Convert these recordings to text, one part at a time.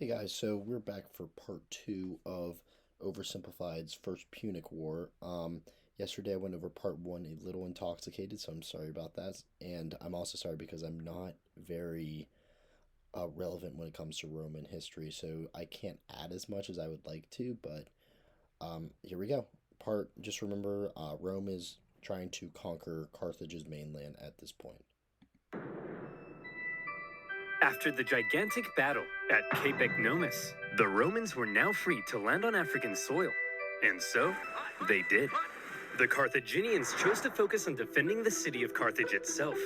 Hey guys, so we're back for part two of Oversimplified's first Punic War. Yesterday I went over part one a little intoxicated, so I'm sorry about that. And I'm also sorry because I'm not very relevant when it comes to Roman history, so I can't add as much as I would like to, but here we go. Just remember, Rome is trying to conquer Carthage's mainland at this point. After the gigantic battle at Cape Ecnomus, the Romans were now free to land on African soil. And so, they did. The Carthaginians chose to focus on defending the city of Carthage itself.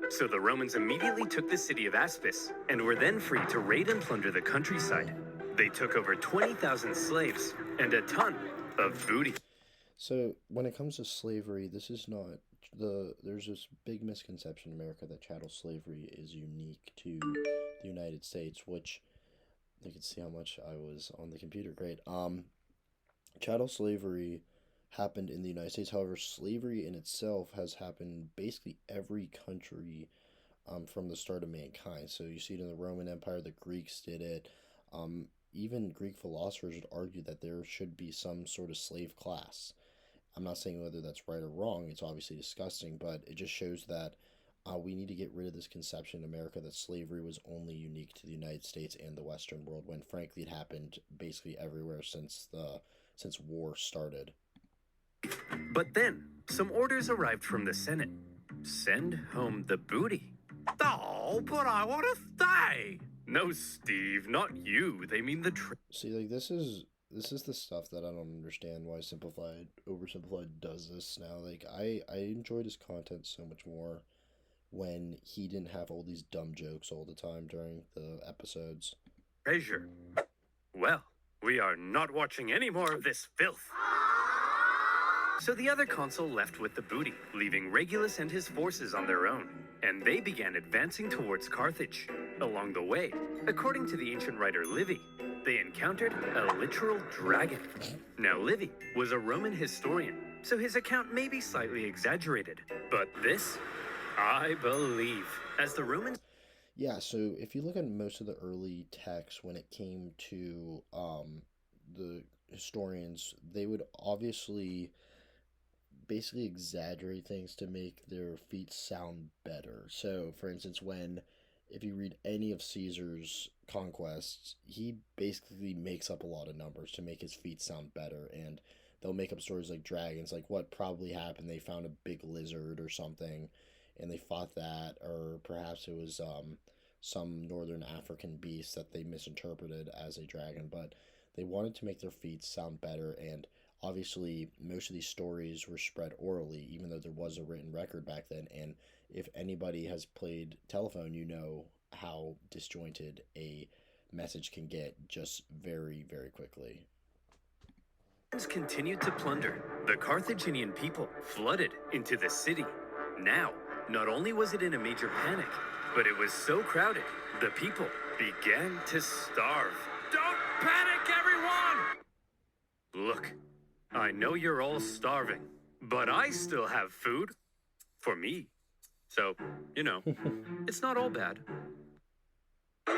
So the Romans immediately took the city of Aspis and were then free to raid and plunder the countryside. They took over 20,000 slaves and a ton of booty. So when it comes to slavery, this is not there's this big misconception in America that chattel slavery is unique to the United States, which you can see how much I was on the computer. Great. Chattel slavery happened in the United States. However, slavery in itself has happened basically every country from the start of mankind. So you see it in the Roman Empire, the Greeks did it. Even Greek philosophers would argue that there should be some sort of slave class. I'm not saying whether that's right or wrong. It's obviously disgusting, but it just shows that we need to get rid of this conception in America that slavery was only unique to the United States and the Western world, when frankly it happened basically everywhere since war started. But then, some orders arrived from the Senate. Send home the booty. Oh, but I want to stay. No, Steve, not you. They mean the See, like this is the stuff that I don't understand why Oversimplified does this now. Like I enjoyed his content so much more when he didn't have all these dumb jokes all the time during the episodes. treasure. Well, we are not watching any more of this filth. So the other consul left with the booty, leaving Regulus and his forces on their own, and they began advancing towards Carthage. Along the way, according to the ancient writer Livy, they encountered a literal dragon. Now, Livy was a Roman historian, so his account may be slightly exaggerated, but this, I believe, as the Romans... Yeah, so if you look at most of the early texts when it came to the historians, they would obviously basically exaggerate things to make their feats sound better. So, for instance, if you read any of Caesar's conquests, he basically makes up a lot of numbers to make his feats sound better, and they'll make up stories like dragons, like what probably happened. They found a big lizard or something, and they fought that, or perhaps it was some northern African beast that they misinterpreted as a dragon, but they wanted to make their feats sound better, and obviously most of these stories were spread orally, even though there was a written record back then. And if anybody has played telephone, you know how disjointed a message can get just very, very quickly. continued to plunder. The Carthaginian people flooded into the city. Now, not only was it in a major panic, but it was so crowded, the people began to starve. Don't panic, everyone! Look, I know you're all starving, but I still have food for me. So, it's not all bad. Whoa!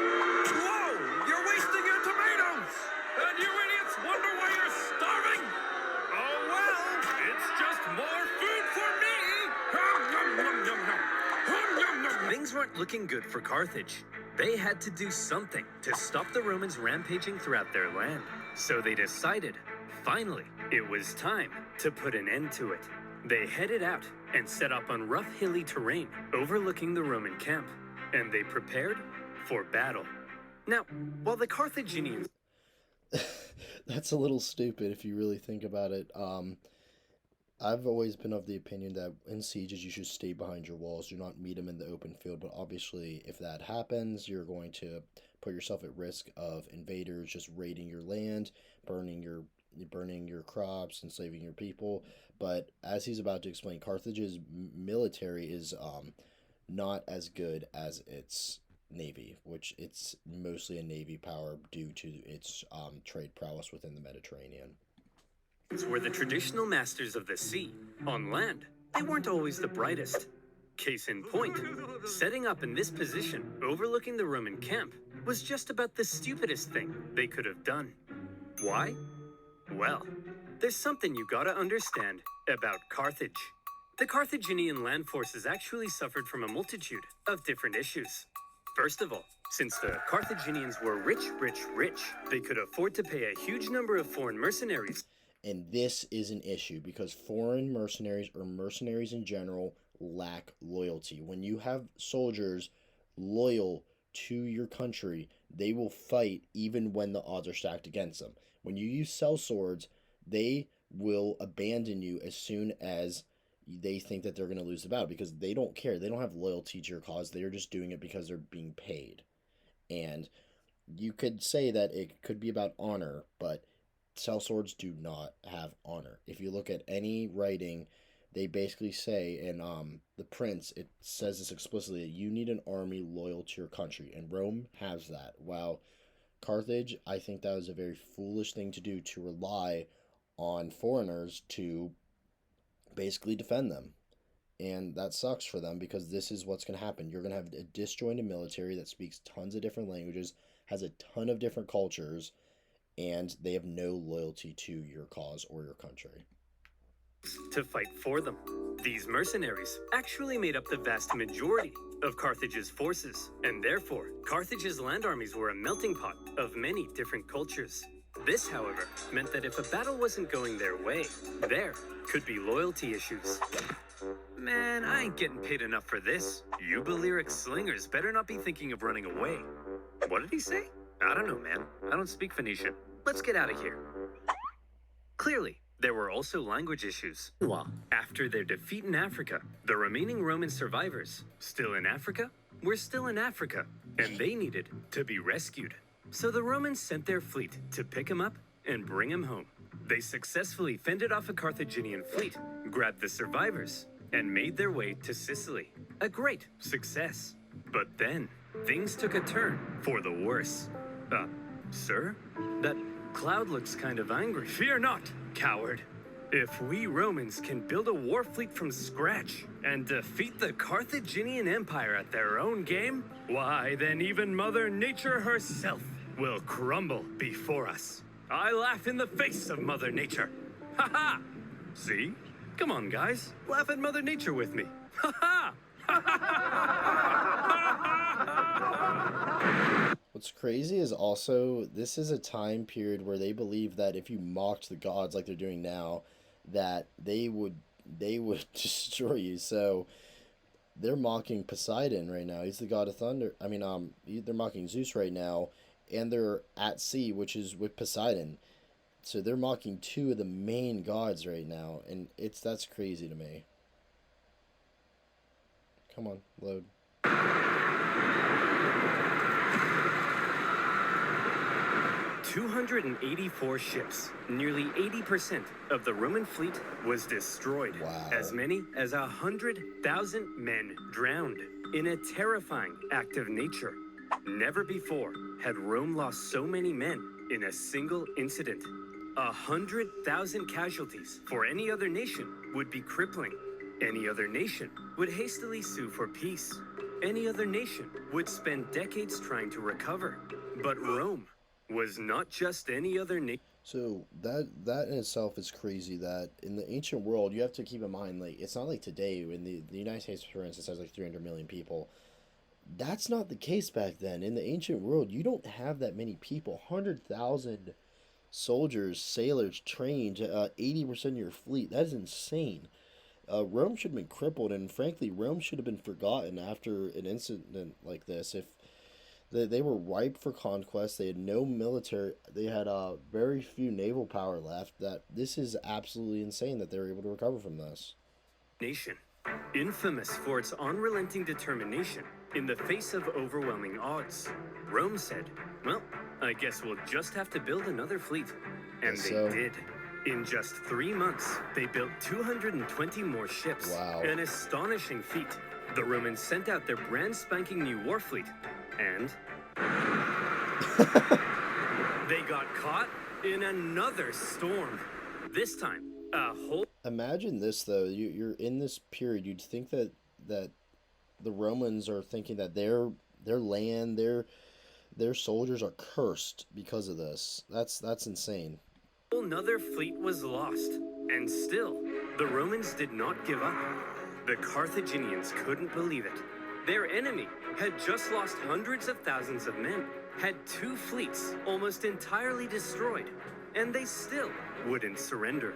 You're wasting your tomatoes! And you idiots wonder why you're starving? Oh well, it's just more food for me! Things weren't looking good for Carthage. They had to do something to stop the Romans rampaging throughout their land. So they decided, finally, it was time to put an end to it. They headed out and set up on rough hilly terrain overlooking the Roman camp, and they prepared for battle. Now, while the Carthaginians... That's a little stupid if you really think about it. I've always been of the opinion that in sieges you should stay behind your walls. Do not meet them in the open field. But obviously, if that happens, you're going to put yourself at risk of invaders just raiding your land, burning your crops, enslaving your people. But as he's about to explain, Carthage's military is not as good as its navy, which it's mostly a navy power due to its trade prowess within the Mediterranean. were the traditional masters of the sea. On land, they weren't always the brightest. Case in point, setting up in this position, overlooking the Roman camp, was just about the stupidest thing they could have done. Why? Well, there's something you gotta understand about Carthage. The Carthaginian land forces actually suffered from a multitude of different issues. First of all, since the Carthaginians were rich, they could afford to pay a huge number of foreign mercenaries. And this is an issue because foreign mercenaries or mercenaries in general lack loyalty. When you have soldiers loyal to your country, they will fight even when the odds are stacked against them. When you use sellswords, they will abandon you as soon as they think that they're going to lose the battle because they don't care. They don't have loyalty to your cause. They are just doing it because they're being paid. And you could say that it could be about honor, but sellswords do not have honor. If you look at any writing, they basically say in the Prince, it says this explicitly, that you need an army loyal to your country, and Rome has that. While Carthage, I think that was a very foolish thing to do, to rely on foreigners to basically defend them. And that sucks for them because this is what's going to happen. You're going to have a disjointed military that speaks tons of different languages, has a ton of different cultures, and they have no loyalty to your cause or your country. To fight for them. These mercenaries actually made up the vast majority of Carthage's forces, and therefore, Carthage's land armies were a melting pot of many different cultures. This, however, meant that if a battle wasn't going their way, there could be loyalty issues. Man, I ain't getting paid enough for this. You Balearic slingers better not be thinking of running away. What did he say? I don't know, man. I don't speak Phoenician. Let's get out of here. Clearly, there were also language issues. After their defeat in Africa, the remaining Roman survivors, still in Africa, were still in Africa, and they needed to be rescued. So the Romans sent their fleet to pick him up and bring him home. They successfully fended off a Carthaginian fleet, grabbed the survivors, and made their way to Sicily. A great success. But then, things took a turn for the worse. Sir? That cloud looks kind of angry. Fear not, coward. If we Romans can build a war fleet from scratch and defeat the Carthaginian Empire at their own game, why, then even Mother Nature herself will crumble before us. I laugh in the face of Mother Nature. Ha ha! See? Come on, guys. Laugh at Mother Nature with me. Ha ha! What's crazy is also this is a time period where they believe that if you mocked the gods like they're doing now, that they would destroy you. So they're mocking Poseidon right now. He's the god of thunder. I mean, they're mocking Zeus right now, and they're at sea, which is with Poseidon. So they're mocking two of the main gods right now, and that's crazy to me. Come on, load. 284 ships, nearly 80% of the Roman fleet was destroyed. Wow. As many as 100,000 men drowned in a terrifying act of nature. Never before had Rome lost so many men in a single incident. 100,000 casualties for any other nation would be crippling. Any other nation would hastily sue for peace. Any other nation would spend decades trying to recover. But Rome was not just any other nation. So that in itself is crazy. That in the ancient world, you have to keep in mind, like, it's not like today when the United States, for instance, has like 300 million people. That's not the case back then. In the ancient world, you don't have that many people. 100,000 soldiers, sailors trained, 80% of your fleet. That is insane. Rome should have been crippled, and frankly, Rome should have been forgotten after an incident like this. If they were ripe for conquest, they had no military, they had very few naval power left. That this is absolutely insane that they were able to recover from this. Nation, infamous for its unrelenting determination in the face of overwhelming odds. Rome said, well, I guess we'll just have to build another fleet. And they did. In just 3 months, they built 220 more ships. Wow. An astonishing feat. The Romans sent out their brand spanking new war fleet, and they got caught in another storm. This time, a whole... Imagine this, though. You're in this period. You'd think that the Romans are thinking that their land, their soldiers are cursed because of this. That's insane. Another fleet was lost, and still, the Romans did not give up. The Carthaginians couldn't believe it. Their enemy had just lost hundreds of thousands of men, had two fleets almost entirely destroyed, and they still wouldn't surrender.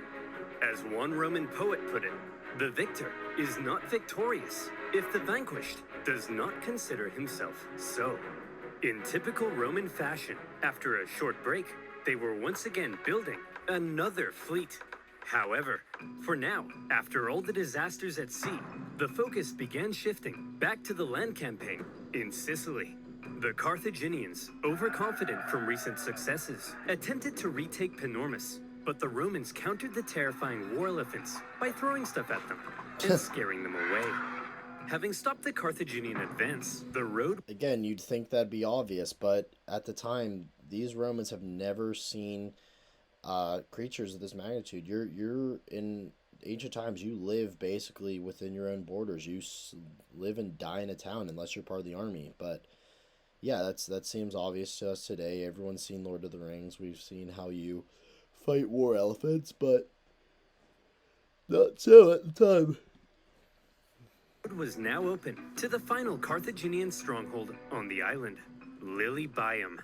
As one Roman poet put it, the victor is not victorious if the vanquished does not consider himself so. In typical Roman fashion, after a short break, they were once again building another fleet. However, for now, after all the disasters at sea, the focus began shifting back to the land campaign in Sicily. The Carthaginians, overconfident from recent successes, attempted to retake Panormus, but the Romans countered the terrifying war elephants by throwing stuff at them and scaring them away. Having stopped the Carthaginian advance, the road... Again, you'd think that'd be obvious, but at the time, these Romans have never seen creatures of this magnitude. You're in ancient times. You live basically within your own borders. You live and die in a town unless you're part of the army. But yeah, that seems obvious to us today. Everyone's seen Lord of the Rings. We've seen how you fight war elephants, but not so at the time. Was now open to the final Carthaginian stronghold on the island, Lilybaeum.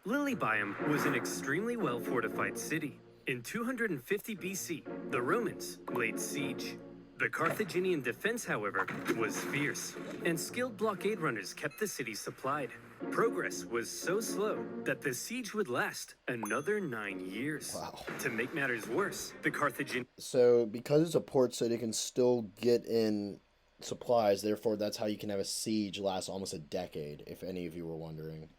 Lilybaeum was an extremely well-fortified city. In 250 BC, the Romans laid siege. The Carthaginian defense, however, was fierce, and skilled blockade runners kept the city supplied. Progress was so slow that the siege would last another 9 years. Wow. To make matters worse, the Carthaginians... So, because it's a port city, can still get in supplies. Therefore, that's how you can have a siege last almost a decade, if any of you were wondering.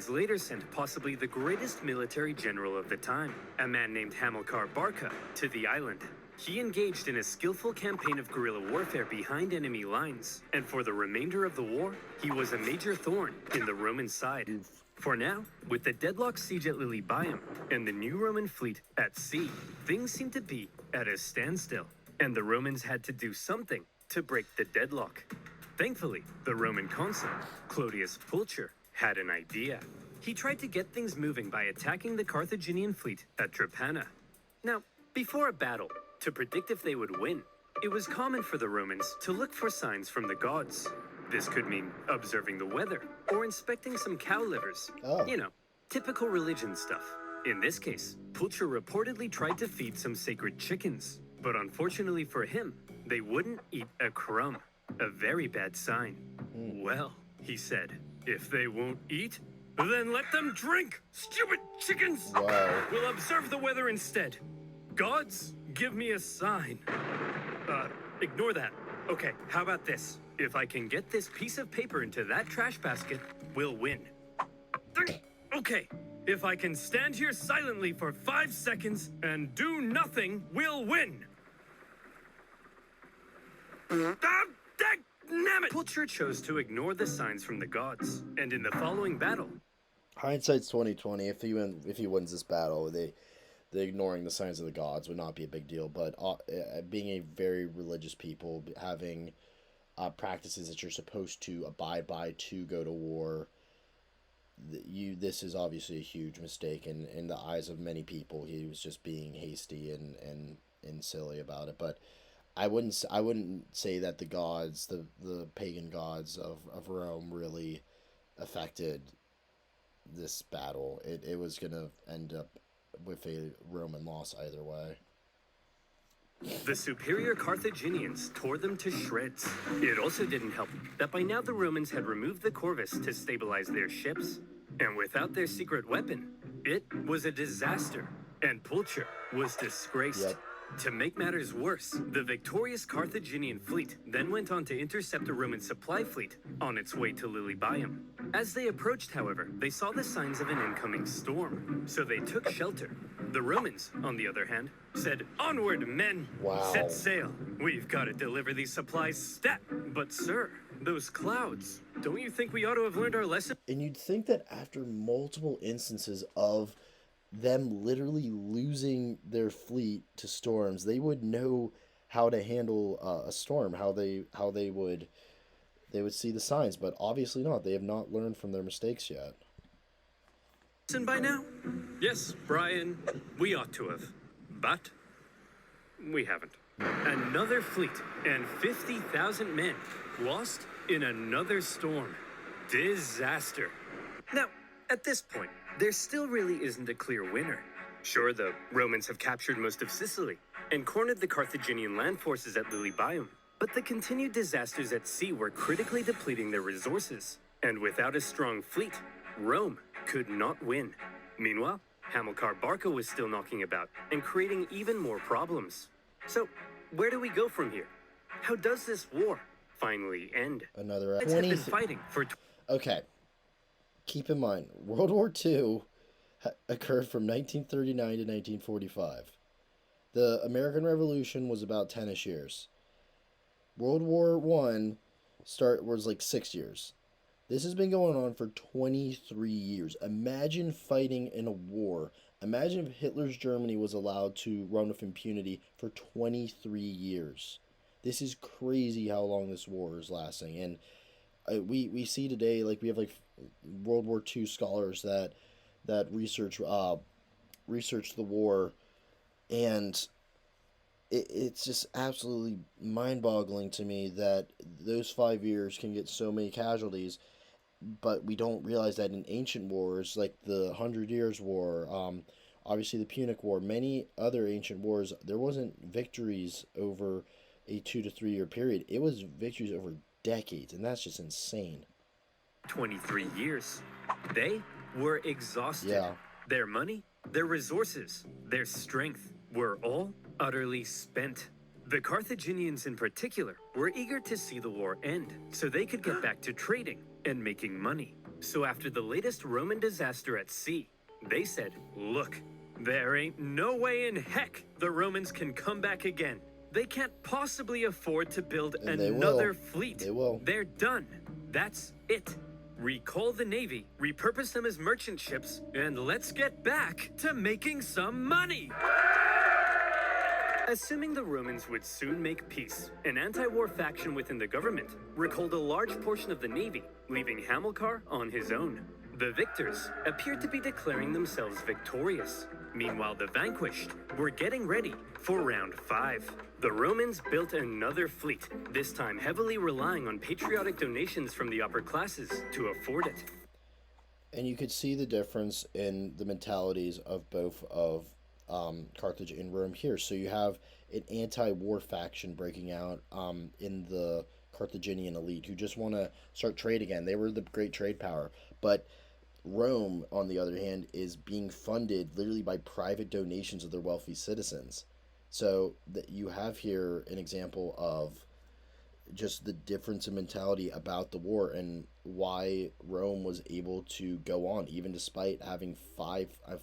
Later sent possibly the greatest military general of the time, a man named Hamilcar Barca, to the island. He engaged in a skillful campaign of guerrilla warfare behind enemy lines, and for the remainder of the war, he was a major thorn in the Roman side. For now, with the deadlocked siege at Lilybaeum and the new Roman fleet at sea, things seem to be at a standstill, and the Romans had to do something to break the deadlock. Thankfully, the Roman consul, Clodius Pulcher, had an idea. He tried to get things moving by attacking the Carthaginian fleet at Drepana. Now, before a battle, to predict if they would win, it was common for the Romans to look for signs from the gods. This could mean observing the weather or inspecting some cow livers. Oh. You know, typical religion stuff. In this case, Pulcher reportedly tried to feed some sacred chickens, but unfortunately for him, they wouldn't eat a crumb. A very bad sign. Well, he said, if they won't eat, then let them drink, stupid chickens! Wow. We'll observe the weather instead. Gods, give me a sign. Ignore that. Okay, how about this? If I can get this piece of paper into that trash basket, we'll win. Okay, if I can stand here silently for 5 seconds and do nothing, we'll win. Dagnabbit! Pulcher chose to ignore the signs from the gods, and in the following battle, Hindsight's 2020. If he wins this battle, the ignoring the signs of the gods would not be a big deal. But being a very religious people, having practices that you're supposed to abide by to go to war, this is obviously a huge mistake in the eyes of many people. He was just being hasty and silly about it. But I wouldn't say that the gods, the pagan gods of Rome, really affected this battle. It was gonna end up with a Roman loss either way. the superior Carthaginians tore them to shreds. It also didn't help that by now the Romans had removed the corvus to stabilize their ships. And without their secret weapon, it was a disaster. And Pulcher was disgraced. Yep. To make matters worse, the victorious Carthaginian fleet then went on to intercept a Roman supply fleet on its way to Lilybaeum. As they approached, however, they saw the signs of an incoming storm, so they took shelter. The Romans, on the other hand, said, "Onward, men! Wow. Set sail! We've got to deliver these supplies stat!" But sir, those clouds, don't you think we ought to have learned our lesson? And you'd think that after multiple instances of them literally losing their fleet to storms, they would know how to handle a storm, how they would they would see the signs, but obviously not. They have not learned from their mistakes yet. And by now? Yes, Brian, we ought to have. But we haven't. Another fleet and 50,000 men lost in another storm. Disaster. Now, at this point, there still really isn't a clear winner. Sure, the Romans have captured most of Sicily and cornered the Carthaginian land forces at Lilybaeum, but the continued disasters at sea were critically depleting their resources, and without a strong fleet, Rome could not win. Meanwhile, Hamilcar Barca was still knocking about and creating even more problems. So, where do we go from here? How does this war finally end? Another It's been fighting for. Okay. Keep in mind, World War II occurred from 1939 to 1945. The American Revolution was about 10ish years. World War I was like 6 years. This has been going on for 23 years. Imagine fighting in a war. Imagine if Hitler's Germany was allowed to run with impunity for 23 years. This is crazy how long this war is lasting. And we see today, like, we have like World War II scholars that research the war, and it's just absolutely mind-boggling to me that those 5 years can get so many casualties. But we don't realize that in ancient wars, like the 100 Years' War, obviously the Punic War, many other ancient wars, there wasn't victories over a 2 to 3 year period. It was victories over decades, and that's just insane. 23 years. They were exhausted. Yeah. Their money, their resources, their strength were all utterly spent. The Carthaginians in particular were eager to see the war end so they could get back to trading and making money. So after the latest Roman disaster at sea, they said, look, there ain't no way in heck the Romans can come back again. They can't possibly afford to build another fleet. They will. They're done. That's it. Recall the navy, repurpose them as merchant ships, and let's get back to making some money. Assuming the Romans would soon make peace, an anti-war faction within the government recalled a large portion of the navy, leaving Hamilcar on his own. The victors appeared to be declaring themselves victorious. Meanwhile, the vanquished were getting ready for round 5. The Romans built another fleet, this time heavily relying on patriotic donations from the upper classes to afford it. And you could see the difference in the mentalities of both of Carthage and Rome here. So you have an anti-war faction breaking out in the Carthaginian elite who just want to start trade again. They were the great trade power. But Rome, on the other hand, is being funded literally by private donations of their wealthy citizens. So that you have here an example of just the difference in mentality about the war and why Rome was able to go on, even despite having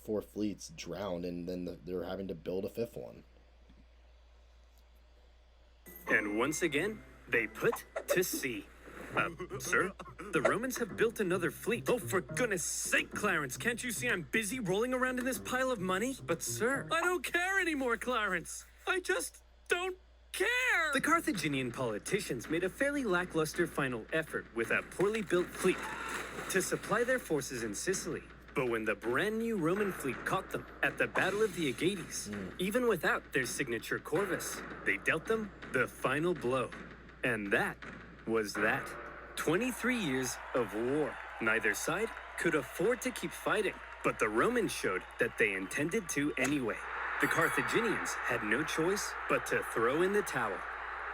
four fleets drowned, and then they're having to build a fifth one. And once again, they put to sea. Sir, the Romans have built another fleet. Oh, for goodness sake, Clarence, can't you see I'm busy rolling around in this pile of money? But sir, I don't care anymore, Clarence. I just don't care. The Carthaginian politicians made a fairly lackluster final effort with a poorly built fleet to supply their forces in Sicily. But when the brand new Roman fleet caught them at the Battle of the Aegates, even without their signature corvus, they dealt them the final blow. And that was that. 23 years of war. Neither side could afford to keep fighting, but the Romans showed that they intended to anyway. The Carthaginians had no choice but to throw in the towel.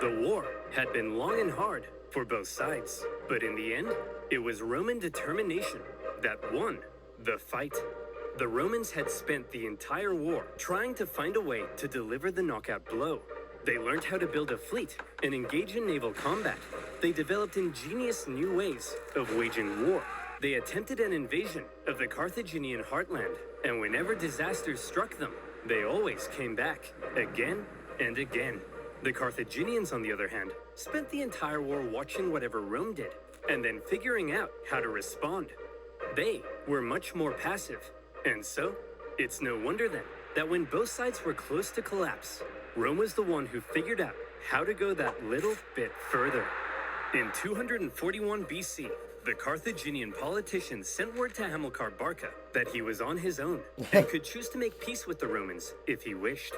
The war had been long and hard for both sides, but in the end, it was Roman determination that won the fight. The Romans had spent the entire war trying to find a way to deliver the knockout blow. They learned how to build a fleet and engage in naval combat. They developed ingenious new ways of waging war. They attempted an invasion of the Carthaginian heartland, and whenever disasters struck them, they always came back, again and again. The Carthaginians, on the other hand, spent the entire war watching whatever Rome did, and then figuring out how to respond. They were much more passive, and so, it's no wonder then that when both sides were close to collapse, Rome was the one who figured out how to go that little bit further. In 241 BC, the Carthaginian politician sent word to Hamilcar Barca that he was on his own and could choose to make peace with the Romans if he wished.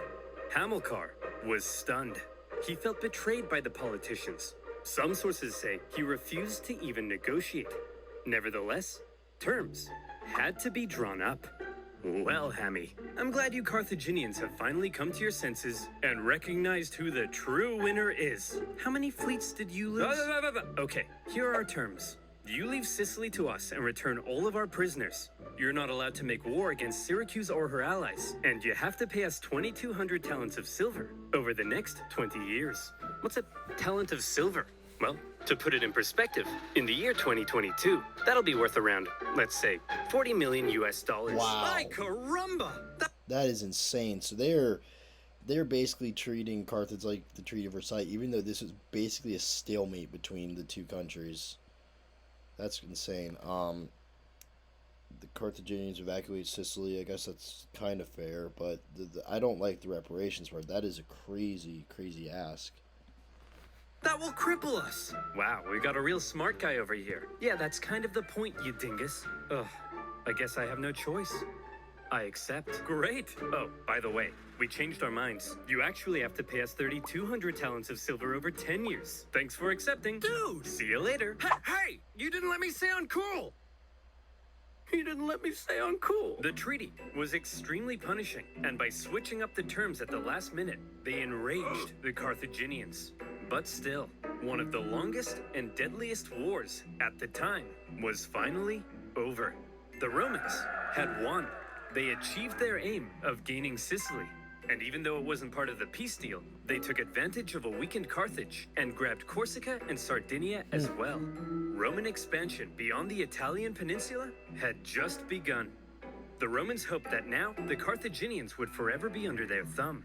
Hamilcar was stunned. He felt betrayed by the politicians. Some sources say he refused to even negotiate. Nevertheless, terms had to be drawn up. Well, Hammy, I'm glad you Carthaginians have finally come to your senses and recognized who the true winner is. How many fleets did you lose? Okay, here are our terms. You leave Sicily to us and return all of our prisoners. You're not allowed to make war against Syracuse or her allies, and you have to pay us 2,200 talents of silver over the next 20 years. What's a talent of silver? Well, to put it in perspective, in the year 2022, that'll be worth around, let's say, 40 million US dollars. Wow. Ay, caramba! That is insane. So they're basically treating Carthage like the Treaty of Versailles, even though this is basically a stalemate between the two countries. That's insane. The Carthaginians evacuate Sicily. I guess that's kind of fair, but I don't like the reparations part. That is a crazy, crazy ask. That will cripple us. Wow, we got a real smart guy over here. Yeah, that's kind of the point, you dingus. Ugh, I guess I have no choice. I accept. Great. Oh, by the way, we changed our minds. You actually have to pay us 3,200 talents of silver over 10 years. Thanks for accepting. Dude! See you later. Hey! You didn't let me say uncool! You didn't let me say uncool. The treaty was extremely punishing, and by switching up the terms at the last minute, they enraged the Carthaginians. But still, one of the longest and deadliest wars at the time was finally over. The Romans had won. They achieved their aim of gaining Sicily, and even though it wasn't part of the peace deal, they took advantage of a weakened Carthage and grabbed Corsica and Sardinia as well. Roman expansion beyond the Italian peninsula had just begun. The Romans hoped that now the Carthaginians would forever be under their thumb.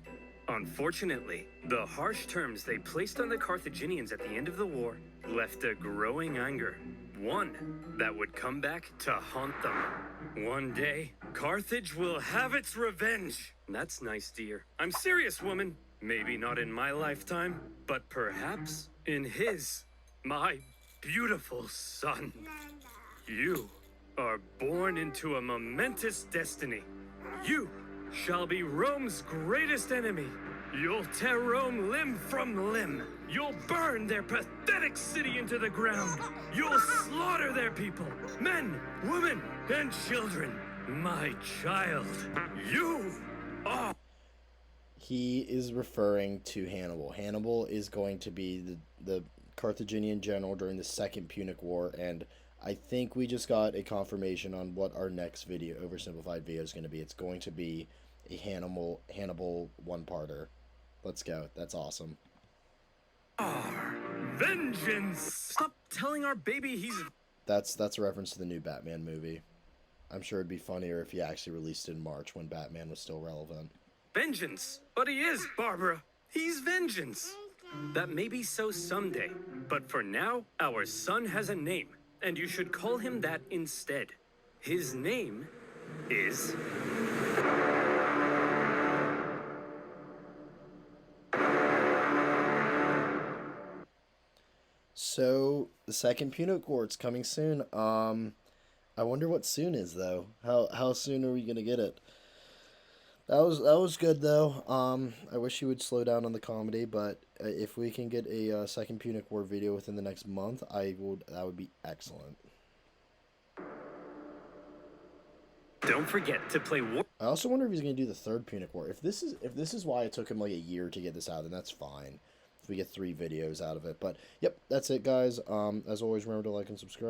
Unfortunately, the harsh terms they placed on the Carthaginians at the end of the war left a growing anger, one that would come back to haunt them. One day, Carthage will have its revenge. That's nice, dear. I'm serious, woman. Maybe not in my lifetime, but perhaps in his. My beautiful son. You are born into a momentous destiny. You shall be Rome's greatest enemy. You'll tear Rome limb from limb. You'll burn their pathetic city into the ground. You'll slaughter their people, men, women, and children. My child, you are... He is referring to Hannibal. Hannibal is going to be the Carthaginian general during the Second Punic War, and I think we just got a confirmation on what our next video, Oversimplified video, is going to be. It's going to be a Hannibal one-parter. Let's go. That's awesome. Vengeance! Stop telling our baby he's... That's a reference to the new Batman movie. I'm sure it'd be funnier if he actually released it in March when Batman was still relevant. Vengeance! But he is, Barbara. He's vengeance. That may be so someday, but for now, our son has a name, and you should call him that instead. His name is... So, the Second Punic War, it's coming soon. I wonder what soon is, though. How soon are we gonna get it? That was good, though. I wish you would slow down on the comedy, but if we can get a Second Punic War video within the next month, that would be excellent. Don't forget to play war. I also wonder if he's gonna do the Third Punic War. If this is why it took him like a year to get this out, then that's fine. If we get 3 videos out of it. But yep, that's it, guys. As always, remember to like and subscribe.